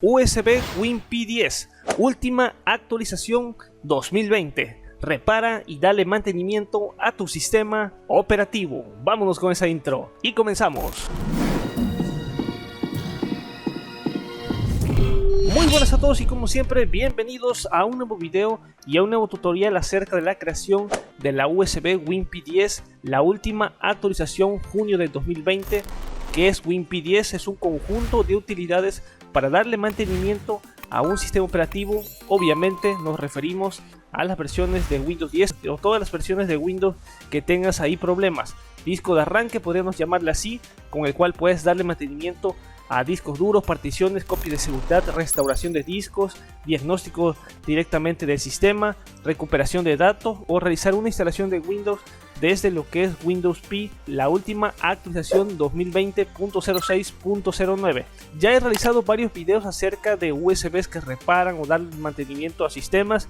USB WinPi 10, última actualización 2020. Repara y dale mantenimiento a tu sistema operativo. Vámonos con esa intro y comenzamos. Muy buenas a todos y como siempre bienvenidos a un nuevo video y a un nuevo tutorial acerca de la creación de la USB WinPi 10, la última actualización junio de 2020. Que es WinPi 10, es un conjunto de utilidades para darle mantenimiento a un sistema operativo. Obviamente nos referimos a las versiones de Windows 10 o todas las versiones de Windows que tengas ahí problemas. Disco de arranque, podríamos llamarle así, con el cual puedes darle mantenimiento a discos duros, particiones, copias de seguridad, restauración de discos, diagnóstico directamente del sistema, recuperación de datos o realizar una instalación de Windows desde lo que es Windows Pi, la última actualización 2020.06.09. Ya he realizado varios videos acerca de USBs que reparan o dan mantenimiento a sistemas.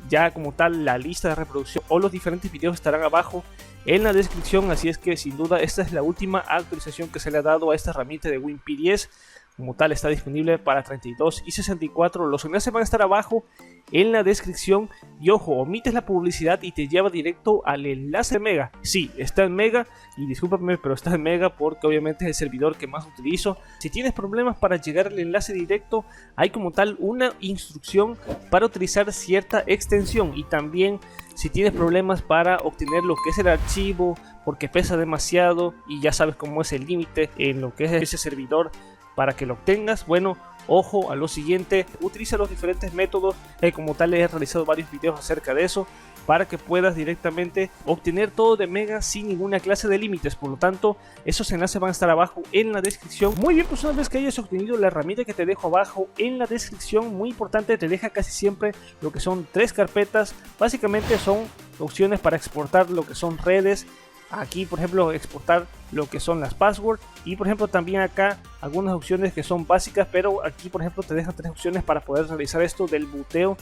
Ya como tal la lista de reproducción o los diferentes videos estarán abajo en la descripción, así es que sin duda esta es la última actualización que se le ha dado a esta herramienta de WinPi 10. Como tal está disponible para 32 y 64, los enlaces van a estar abajo en la descripción. Y ojo, omites la publicidad y te lleva directo al enlace de Mega. Sí, está en Mega y discúlpame, pero está en Mega porque obviamente es el servidor que más utilizo. Si tienes problemas para llegar al enlace directo, hay como tal una instrucción para utilizar cierta extensión. Y también si tienes problemas para obtener lo que es el archivo porque pesa demasiado y ya sabes cómo es el límite en lo que es ese servidor para que lo obtengas, bueno, ojo a lo siguiente, utiliza los diferentes métodos, como tal he realizado varios videos acerca de eso, para que puedas directamente obtener todo de Mega sin ninguna clase de límites. Por lo tanto, esos enlaces van a estar abajo en la descripción. Muy bien, pues una vez que hayas obtenido la herramienta que te dejo abajo en la descripción, muy importante, te deja casi siempre lo que son 3 carpetas, básicamente son opciones para exportar lo que son redes. Aquí por ejemplo exportar lo que son las passwords y por ejemplo también acá algunas opciones que son básicas, pero aquí por ejemplo te deja 3 opciones para poder realizar esto del booteo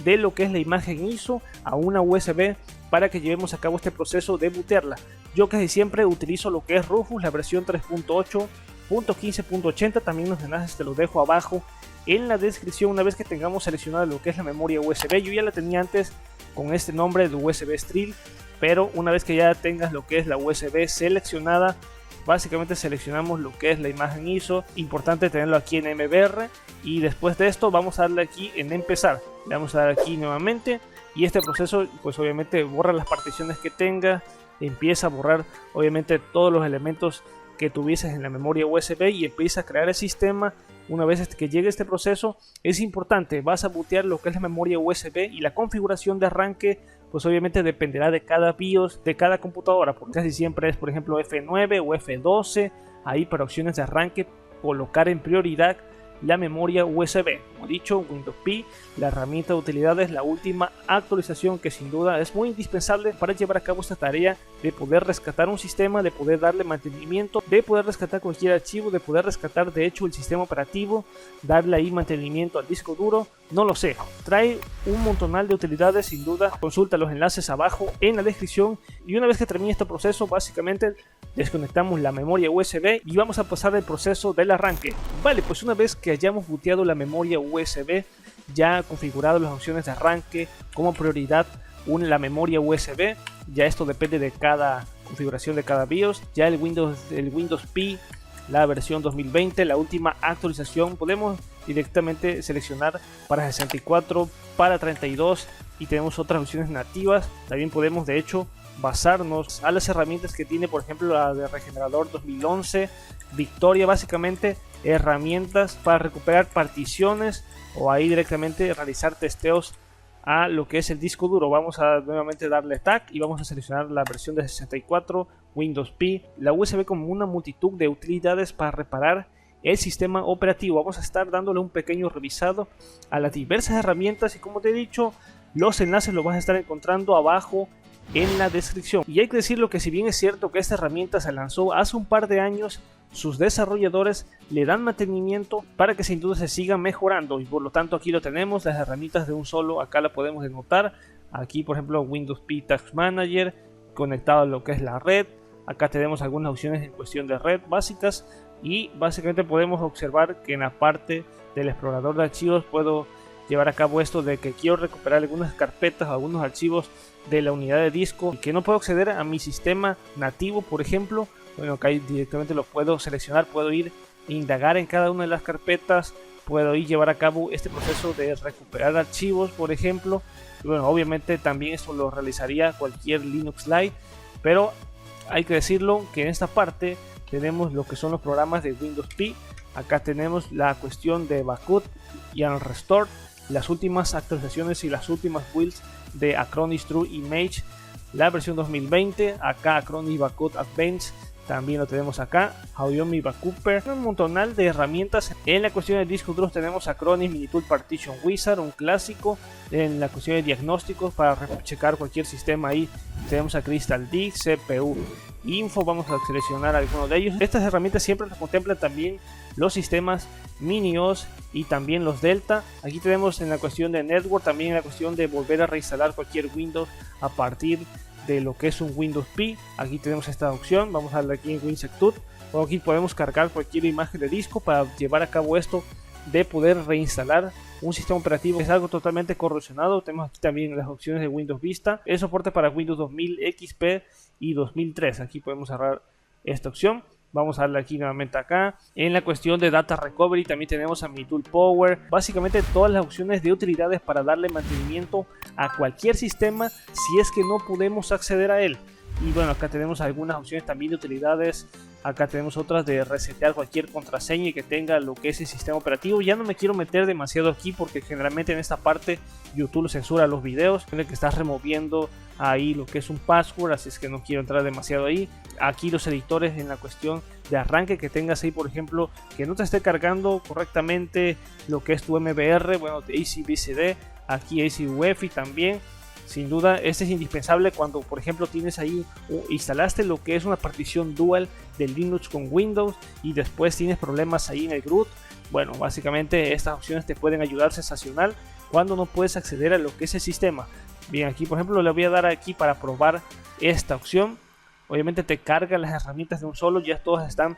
de lo que es la imagen ISO a una USB para que llevemos a cabo este proceso de bootearla. Yo casi siempre utilizo lo que es Rufus, la versión 3.8.15.80, también los enlaces te los dejo abajo en la descripción. Una vez que tengamos seleccionada lo que es la memoria USB, yo ya la tenía antes con este nombre de USB Strill, pero una vez que ya tengas lo que es la USB seleccionada, básicamente seleccionamos lo que es la imagen ISO. Importante tenerlo aquí en MBR y después de esto vamos a darle aquí en empezar. Le vamos a dar aquí nuevamente y este proceso pues obviamente borra las particiones que tenga, empieza a borrar obviamente todos los elementos que tuvieses en la memoria USB y empieza a crear el sistema. Una vez que llegue este proceso es importante, vas a bootear lo que es la memoria USB y la configuración de arranque pues obviamente dependerá de cada BIOS, de cada computadora, porque casi siempre es por ejemplo F9 o F12, ahí para opciones de arranque colocar en prioridad la memoria USB. Como dicho, Windows Pi, la herramienta de utilidades, la última actualización que sin duda es muy indispensable para llevar a cabo esta tarea de poder rescatar un sistema, de poder darle mantenimiento, de poder rescatar cualquier archivo, de poder rescatar de hecho el sistema operativo, darle ahí mantenimiento al disco duro, no lo sé. Trae un montonal de utilidades sin duda, consulta los enlaces abajo en la descripción y una vez que termine este proceso básicamente desconectamos la memoria USB y vamos a pasar el proceso del arranque. Vale, pues una vez que hayamos booteado la memoria USB, ya configurado las opciones de arranque como prioridad la memoria USB, ya esto depende de cada configuración de cada BIOS, ya el Windows Pi, la versión 2020, la última actualización, podemos directamente seleccionar para 64, para 32 y tenemos otras opciones nativas. También podemos de hecho basarnos a las herramientas que tiene, por ejemplo la de Regenerador 2011, Victoria, básicamente herramientas para recuperar particiones o ahí directamente realizar testeos a lo que es el disco duro. Vamos a nuevamente darle tag y vamos a seleccionar la versión de 64, Windows Pi, la USB como una multitud de utilidades para reparar el sistema operativo. Vamos a estar dándole un pequeño revisado a las diversas herramientas y como te he dicho, los enlaces los vas a estar encontrando abajo en la descripción. Y hay que decirlo que si bien es cierto que esta herramienta se lanzó hace un par de años, sus desarrolladores le dan mantenimiento para que sin duda se siga mejorando y por lo tanto aquí lo tenemos, las herramientas de un solo, acá la podemos denotar, aquí por ejemplo Windows Pi Task Manager conectado a lo que es la red, acá tenemos algunas opciones en cuestión de red básicas y básicamente podemos observar que en la parte del explorador de archivos puedo llevar a cabo esto de que quiero recuperar algunas carpetas o algunos archivos de la unidad de disco y que no puedo acceder a mi sistema nativo, por ejemplo. Bueno, acá directamente lo puedo seleccionar, puedo ir e indagar en cada una de las carpetas, puedo ir llevar a cabo este proceso de recuperar archivos, por ejemplo. Y bueno, obviamente también esto lo realizaría cualquier Linux Lite, pero hay que decirlo que en esta parte tenemos lo que son los programas de Windows P. Acá tenemos la cuestión de Backup y Unrestore, las últimas actualizaciones y las últimas builds de Acronis True Image, la versión 2020. Acá Acronis Backup Advanced también lo tenemos acá, Haoyomi Backuper, un montonal de herramientas. En la cuestión de discos duros tenemos Acronis Minitool Partition Wizard, un clásico. En la cuestión de diagnósticos para checar cualquier sistema, ahí tenemos a Crystal D, CPU Info, vamos a seleccionar algunos de ellos. Estas herramientas siempre nos contemplan también los sistemas Mini-OS y también los Delta. Aquí tenemos en la cuestión de Network, también en la cuestión de volver a reinstalar cualquier Windows a partir de lo que es un Windows P. Aquí tenemos esta opción, vamos a darle aquí en WinSecTut. Aquí podemos cargar cualquier imagen de disco para llevar a cabo esto de poder reinstalar un sistema operativo que es algo totalmente corrosionado. Tenemos aquí también las opciones de Windows Vista, el soporte para Windows 2000, XP y 2003. Aquí podemos cerrar esta opción. Vamos a darle aquí nuevamente acá. En la cuestión de Data Recovery también tenemos a Minitool Power. Básicamente todas las opciones de utilidades para darle mantenimiento a cualquier sistema si es que no podemos acceder a él. Y bueno, acá tenemos algunas opciones también de utilidades. Acá tenemos otras de resetear cualquier contraseña que tenga lo que es el sistema operativo. Ya no me quiero meter demasiado aquí porque generalmente en esta parte YouTube censura los videos en el que estás removiendo ahí lo que es un password, así es que no quiero entrar demasiado ahí. Aquí los editores en la cuestión de arranque que tengas ahí, por ejemplo, que no te esté cargando correctamente lo que es tu MBR, bueno, de ACBCD, aquí ACUEFI también. Sin duda, este es indispensable cuando, por ejemplo, tienes ahí, instalaste lo que es una partición dual de Linux con Windows y después tienes problemas ahí en el root. Bueno, básicamente estas opciones te pueden ayudar sensacional cuando no puedes acceder a lo que es el sistema. Bien, aquí por ejemplo le voy a dar aquí para probar esta opción. Obviamente te carga las herramientas de un solo, ya todas están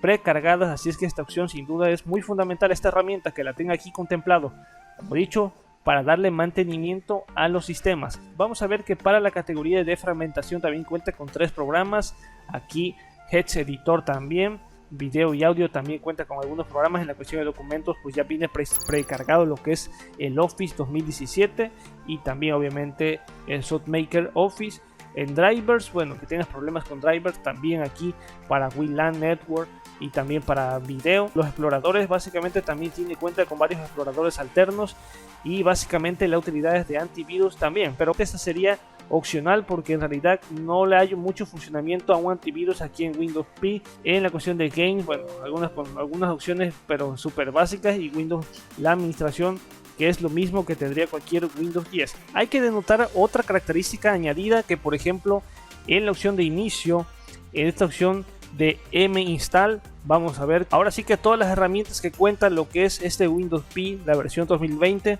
precargadas, así es que esta opción sin duda es muy fundamental, esta herramienta que la tenga aquí contemplado, como he dicho, para darle mantenimiento a los sistemas. Vamos a ver que para la categoría de fragmentación también cuenta con 3 programas. Aquí Heads Editor también, video y audio también cuenta con algunos programas. En la cuestión de documentos pues ya viene precargado lo que es el Office 2017 y también obviamente el SoftMaker Office. En drivers, bueno, que tengas problemas con drivers, también aquí para WLAN Network y también para video. Los exploradores básicamente también tiene cuenta con varios exploradores alternos y básicamente las utilidades de antivirus también, pero esta sería opcional porque en realidad no le hay mucho funcionamiento a un antivirus aquí en Windows P. En la cuestión de games, bueno, algunas opciones pero súper básicas, y Windows, la administración, que es lo mismo que tendría cualquier Windows 10. Hay que denotar otra característica añadida, que por ejemplo en la opción de inicio, en esta opción de minstall, vamos a ver ahora sí que todas las herramientas que cuentan lo que es este Windows P, la versión 2020,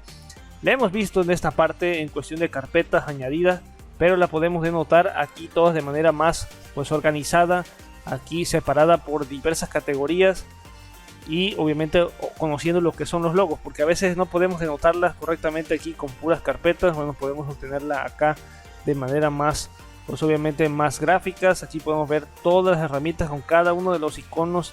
la hemos visto en esta parte en cuestión de carpetas añadidas, pero la podemos denotar aquí todas de manera más pues organizada, aquí separada por diversas categorías. Y obviamente conociendo lo que son los logos, porque a veces no podemos denotarlas correctamente aquí con puras carpetas. Bueno, podemos obtenerla acá de manera más, pues obviamente más gráficas. Aquí podemos ver todas las herramientas con cada uno de los iconos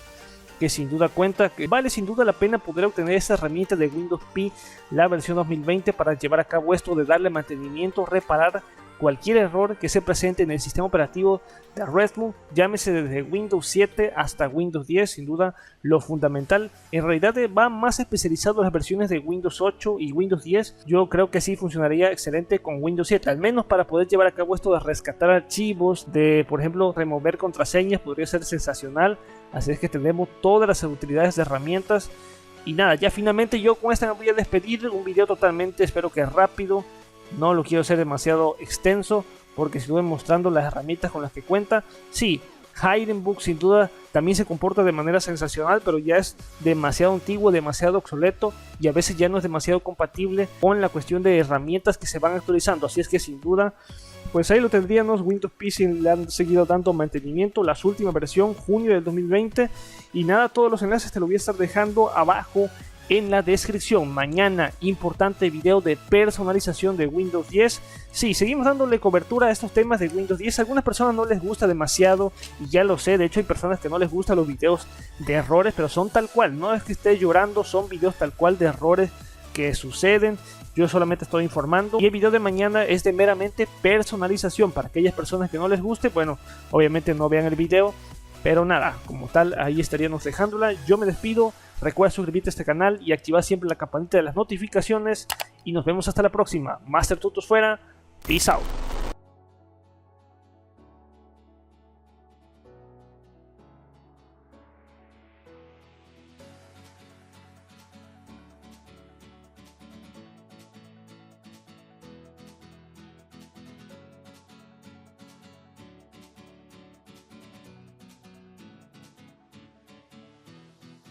que sin duda cuenta, que vale sin duda la pena poder obtener esta herramienta de Windows P, la versión 2020, para llevar a cabo esto de darle mantenimiento, reparar cualquier error que se presente en el sistema operativo de Redmond, llámese desde Windows 7 hasta Windows 10. Sin duda lo fundamental, en realidad va más especializado en las versiones de Windows 8 y Windows 10. Yo creo que sí funcionaría excelente con Windows 7, al menos para poder llevar a cabo esto de rescatar archivos, de por ejemplo remover contraseñas, podría ser sensacional. Así es que tenemos todas las utilidades de herramientas. Y nada, ya finalmente yo con esta me voy a despedir. Un video totalmente, espero que rápido, no lo quiero hacer demasiado extenso porque estuve mostrando las herramientas con las que cuenta. Sí, Hidenbook sin duda también se comporta de manera sensacional, pero ya es demasiado antiguo, demasiado obsoleto y a veces ya no es demasiado compatible con la cuestión de herramientas que se van actualizando. Así es que sin duda, pues ahí lo tendríamos. Windows P le han seguido dando mantenimiento, la última versión, junio del 2020. Y nada, todos los enlaces te lo voy a estar dejando abajo en la descripción. Mañana, importante video de personalización de Windows 10. Sí, seguimos dándole cobertura a estos temas de Windows 10. A algunas personas no les gusta demasiado, y ya lo sé, de hecho hay personas que no les gustan los videos de errores, pero son tal cual, no es que esté llorando, son videos tal cual de errores que suceden. Yo solamente estoy informando, y el video de mañana es de meramente personalización. Para aquellas personas que no les guste, bueno, obviamente no vean el video, pero nada, como tal, ahí estaríamos dejándola. Yo me despido, recuerda suscribirte a este canal y activar siempre la campanita de las notificaciones, y nos vemos hasta la próxima. Master Tutos fuera, peace out.